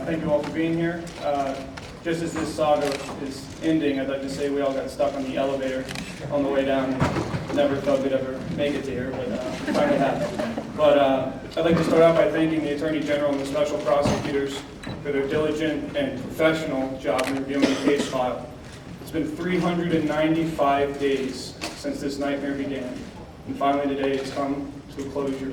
thank you all for being here. Just as this saga is ending, I'd like to say we all got stuck on the elevator on the way down. Never thought we'd ever make it to here, but we finally have. But I'd like to start out by thanking the Attorney General and the Special Prosecutors for their diligent and professional job in reviewing the case file. It's been 395 days since this nightmare began, and finally today it's come to a closure.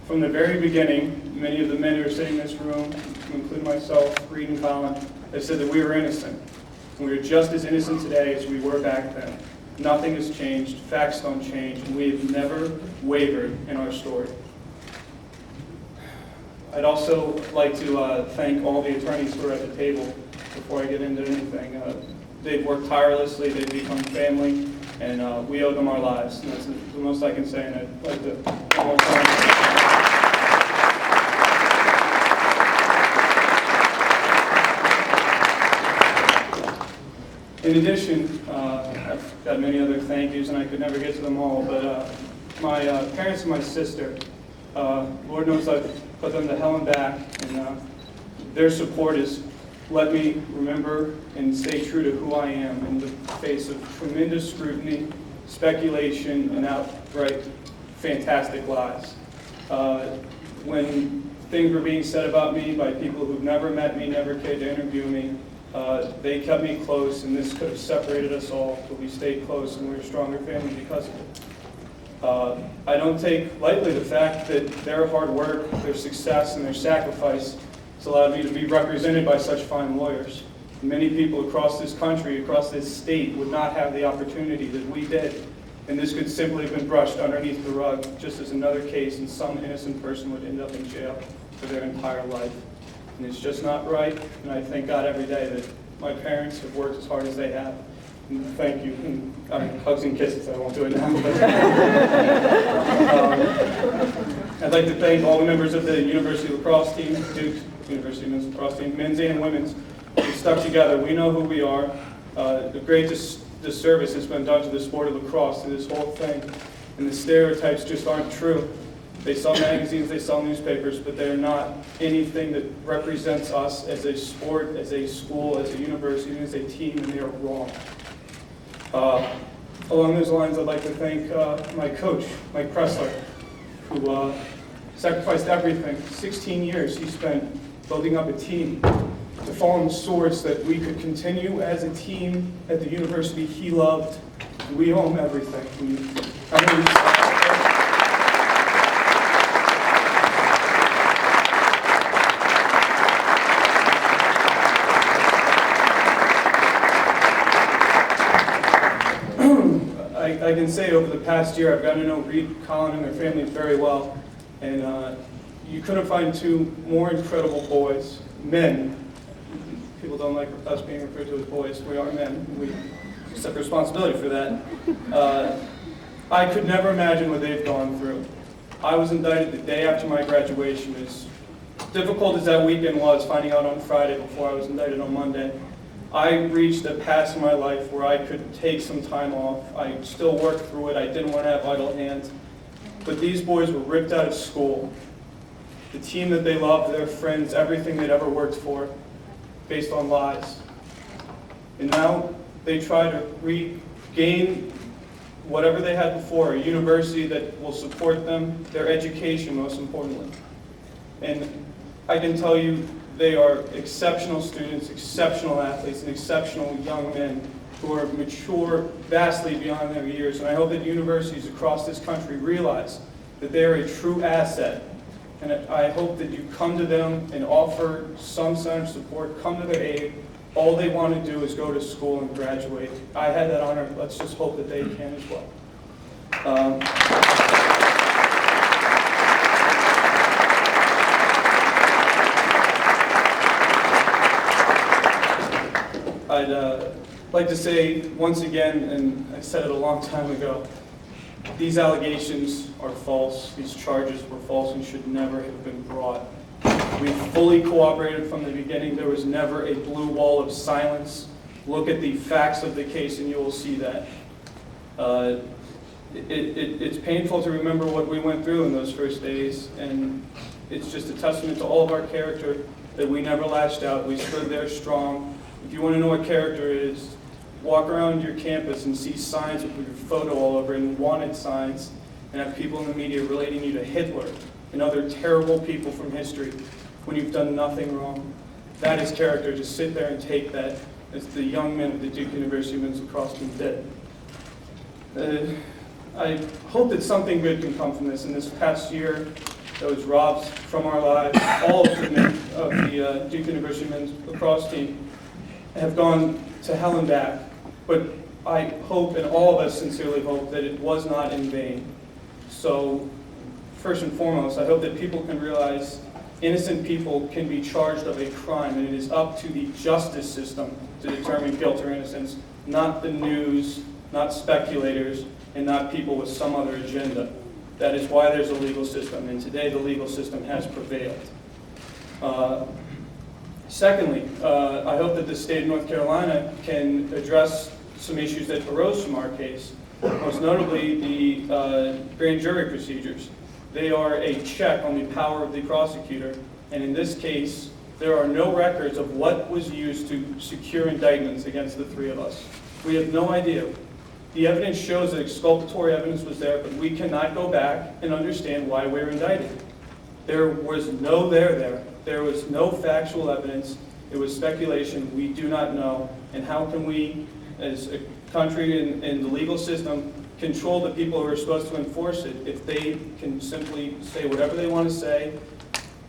From the very beginning, many of the men who are sitting in this room, including myself, Reed and Colin, have said that we were innocent. And we are just as innocent today as we were back then. Nothing has changed, facts don't change, and we have never wavered in our story. I'd also like to thank all the attorneys who are at the table before I get into anything. They've worked tirelessly, they've become family, and we owe them our lives. And that's the most I can say, and I'd like to one more time. In addition, I've got many other thank yous, and I could never get to them all, but my parents and my sister, Lord knows I've put them to hell and back, and their support has let me remember and stay true to who I am in the face of tremendous scrutiny, speculation, and outright fantastic lies. When things were being said about me by people who've never met me, never cared to interview me, they kept me close, and this could have separated us all, but we stayed close, and we're a stronger family because of it. I don't take lightly the fact that their hard work, their success, and their sacrifice has allowed me to be represented by such fine lawyers. Many people across this country, across this state, would not have the opportunity that we did, and this could simply have been brushed underneath the rug, just as another case, and some innocent person would end up in jail for their entire life. And it's just not right, and I thank God every day that my parents have worked as hard as they have. And thank you. And, I mean, hugs and kisses, I won't do it now. But, I'd like to thank all the members of the University lacrosse team, Duke University men's lacrosse team, men's and women's. We stuck together. We know who we are. The great disservice has been done to the sport of lacrosse, to this whole thing. And the stereotypes just aren't true. They sell magazines, they sell newspapers, but they're not anything that represents us as a sport, as a school, as a university, as a team, and they are wrong. Along those lines, I'd like to thank my coach, Mike Pressler, who sacrificed everything. 16 years he spent building up a team to fall on the swords that we could continue as a team at the university he loved. We owe him everything. I can say over the past year I've gotten to know Reed, Colin, and their families very well, and you couldn't find two more incredible boys, men. People don't like us being referred to as boys. We are men. We accept responsibility for that. I could never imagine what they've gone through. I was indicted the day after my graduation. As difficult as that weekend was, finding out on Friday before I was indicted on Monday, I reached a pass in my life where I could take some time off. I still worked through it. I didn't want to have idle hands. But these boys were ripped out of school. The team that they loved, their friends, everything they'd ever worked for, based on lies. And now they try to regain whatever they had before, a university that will support them, their education most importantly. And I can tell you, they are exceptional students, exceptional athletes, and exceptional young men who are mature vastly beyond their years. And I hope that universities across this country realize that they are a true asset. And I hope that you come to them and offer some sense of support, come to their aid. All they want to do is go to school and graduate. I had that honor. Let's just hope that they can as well. I'd like to say once again, and I said it a long time ago, these allegations are false. These charges were false and should never have been brought. We fully cooperated from the beginning. There was never a blue wall of silence. Look at the facts of the case and you will see that. It's painful to remember what we went through in those first days, and it's just a testament to all of our character that we never lashed out. We stood there strong. If you want to know what character is, walk around your campus and see signs with your photo all over and wanted signs, and have people in the media relating you to Hitler and other terrible people from history when you've done nothing wrong. That is character. Just sit there and take that, as the young men of the Duke University men's lacrosse team did. I hope that something good can come from this. In this past year that was robbed from our lives, all of the men of the Duke University men's lacrosse team have gone to hell and back. But I hope, and all of us sincerely hope, that it was not in vain. So, first and foremost, I hope that people can realize innocent people can be charged of a crime, and it is up to the justice system to determine guilt or innocence, not the news, not speculators, and not people with some other agenda. That is why there's a legal system, and today the legal system has prevailed. Secondly, I hope that the state of North Carolina can address some issues that arose from our case, most notably the grand jury procedures. They are a check on the power of the prosecutor, and in this case, there are no records of what was used to secure indictments against the three of us. We have no idea. The evidence shows that exculpatory evidence was there, but we cannot go back and understand why we were indicted. There was no there. There was no factual evidence. It was speculation. We do not know. And how can we, as a country and the legal system, control the people who are supposed to enforce it if they can simply say whatever they want to say,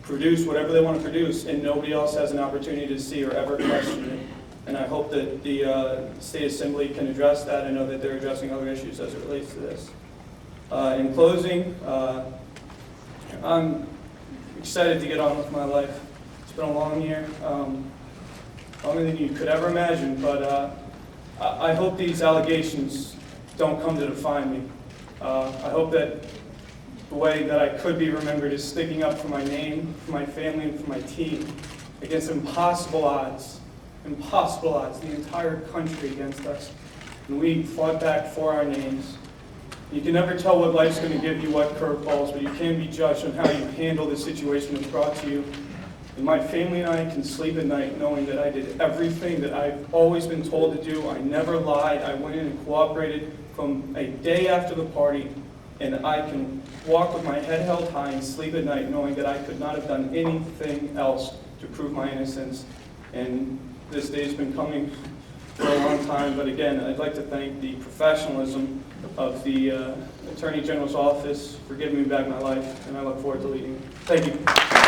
produce whatever they want to produce, and nobody else has an opportunity to see or ever question it? And I hope that the State Assembly can address that. I know that they're addressing other issues as it relates to this. In closing, I'm excited to get on with my life. It's been a long year, longer than you could ever imagine, but I hope these allegations don't come to define me. I hope that the way that I could be remembered is sticking up for my name, for my family, and for my team against impossible odds, the entire country against us. And we fought back for our names. You can never tell what life's going to give you, what curveballs, but you can be judged on how you handle the situation that's brought to you. And my family and I can sleep at night knowing that I did everything that I've always been told to do. I never lied. I went in and cooperated from a day after the party, and I can walk with my head held high and sleep at night knowing that I could not have done anything else to prove my innocence. And this day's been coming for a long time, but again, I'd like to thank the professionalism of the Attorney General's office for giving me back my life, and I look forward to leading. Thank you.